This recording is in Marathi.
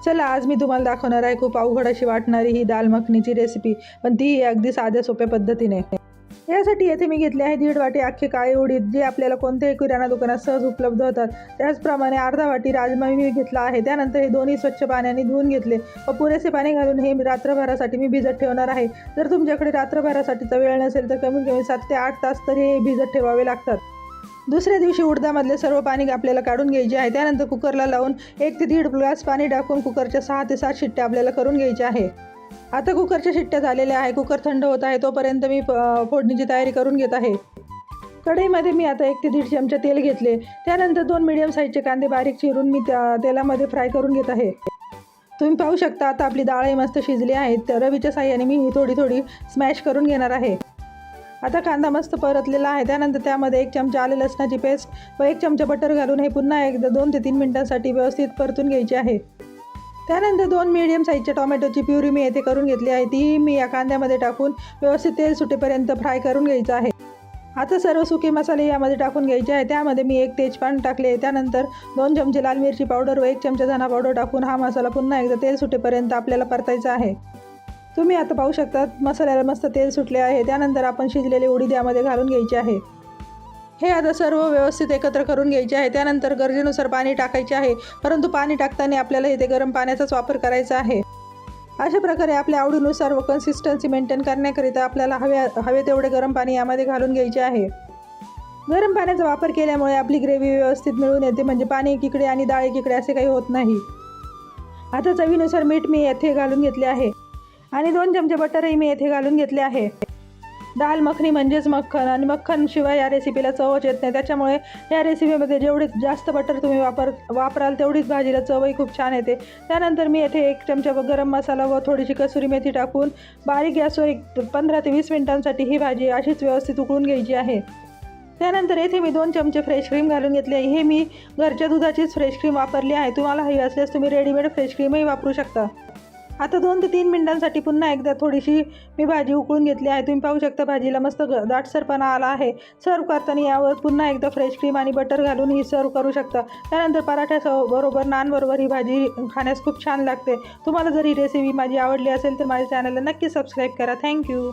चला आज मी तुम्हाला दाखवणार आहे खूप अवघड अशी वाटणारी ही दाल मखनीची रेसिपी, पण ती अगदी साध्या सोप्या पद्धतीने। यासाठी येथे मी घेतले आहे 1.5 वाटी अख्खे काळे उडीद, जे आपल्याला कोणत्याही किराणा दुकानात सहज उपलब्ध होतात। त्याचप्रमाणे अर्धा वाटी राजमा मी घेतला आहे। त्यानंतर हे दोन्ही स्वच्छ पाण्याने धुवून घेतले व पुरेसे पाणी घालून हे रात्रभरासाठी मी भिजत ठेवणार आहे। जर तुमच्याकडे रात्रभरासाठीचा वेळ नसेल तर कमीत कमी 7 ते 8 तास तरी हे भिजत ठेवावे लागतात। दुसऱ्या दिवशी उडदामधले सर्व पाणी आपल्याला काढून घ्यायचे आहे। त्यानंतर कुकरला लावून 1 ते 1.5 ग्लास पाणी टाकून कुकरच्या 6 ते 7 शिट्ट्या आपल्याला करून घ्यायच्या आहे। आता कुकरच्या शिट्ट्या झालेल्या आहे, कुकर थंड होत आहे, तोपर्यंत मी फोडणीची तयारी करून घेत आहे। कढईमध्ये मी आता 1 ते 1.5 चमचा तेल घेतले। त्यानंतर 2 मीडियम साईजचे कांदे बारीक चिरून मी तेलामध्ये फ्राय करून घेत आहे। तुम्ही पाहू शकता आता आपली डाळही मस्त शिजली आहे। तर रवीच्या साह्याने मी थोडी स्मॅश करून घेणार आहे। आता कांदा मस्त परतलेला आहे। त्यानंतर त्यामध्ये 1 चमचा आले लसणाची पेस्ट व 1 चमचा बटर घालून हे पुन्हा एकदा 2 ते 3 मिनिटांसाठी व्यवस्थित परतून घ्यायचे आहे। त्यानंतर 2 मीडियम साईजच्या टोमॅटोची प्युरी मी येथे करून घेतली आहे, ती मी या कांद्यामध्ये टाकून व्यवस्थित तेल सुटेपर्यंत फ्राय करून घ्यायचं आहे। आता सर्व सुके मसाले यामध्ये टाकून घ्यायचे आहे। त्यामध्ये मी 1 तेजपान टाकले। त्यानंतर 2 चमचे लाल मिरची पावडर व 1 चमचा धना पावडर टाकून हा मसाला पुन्हा एकदा तेल सुटेपर्यंत आपल्याला परतायचा आहे। तुम्ही आता पाहू शकता मसाल्याला मस्त तेल सुटले आहे। त्यानंतर आपण शिजलेले उडीद यामध्ये घालून घ्यायचे आहे। हे आता सर्व व्यवस्थित एकत्र करून घ्यायचे आहे। त्यानंतर गरजेनुसार पाणी टाकायचे आहे, परंतु पाणी टाकताना आपल्याला इथे गरम पाण्याचाच वापर करायचा आहे। अशा प्रकारे आपल्या आवडीनुसार व कन्सिस्टन्सी मेंटेन करण्याकरिता आपल्याला हवे तेवढे गरम पाणी यामध्ये घालून घ्यायचे आहे। गरम पाण्याचा वापर केल्यामुळे आपली ग्रेव्ही व्यवस्थित मिळून येते, म्हणजे पाणी एकीकडे आणि डाळ एकीकडे असे काही होत नाही। आता चवीनुसार मीठ मी येथे घालून घेतले आहे आणि 2 चमचे बटरही मी येथे घालून घेतले आहे। दाल मखनी म्हणजेच मक्खन, आणि मक्खन शिवाय या रेसिपीला चवच येत नाही। त्याच्यामुळे या रेसिपीमध्ये जेवढे जास्त बटर तुम्ही वापराल तेवढीच भाजीला चवही खूप छान येते। त्यानंतर मी येथे 1 चमचा गरम मसाला व थोडीशी कसुरी मेथी टाकून बारीक गॅसवर 15 ते 20 मिनिटांसाठी ही भाजी अशीच व्यवस्थित उकळून घ्यायची आहे। त्यानंतर येथे मी 2 चमचे फ्रेश क्रीम घालून घेतली आहे। हे मी घरच्या दुधाचीच फ्रेश क्रीम वापरली आहे। तुम्हाला हवी असल्यास तुम्ही रेडीमेड फ्रेश क्रीमही वापरू शकता। आता 2 ते 3 मिनिटांसाठी पुन्हा एकदा थोडीशी मी भाजी उकळून घेतली आहे। तुम्ही पाहू शकता भाजीला मस्त दाटसरपणा आला आहे। सर्व करताना यावर पुन्हा एकदा फ्रेश क्रीम आणि बटर घालून ही सर्व करू शकता। त्यानंतर पराठ्याबरोबर नानबरोबर ही भाजी खाण्यास खूप छान लागते। तुम्हाला जर ही रेसिपी माझी आवडली असेल तर माझ्या चॅनलला नक्की सबस्क्राईब करा। थँक्यू।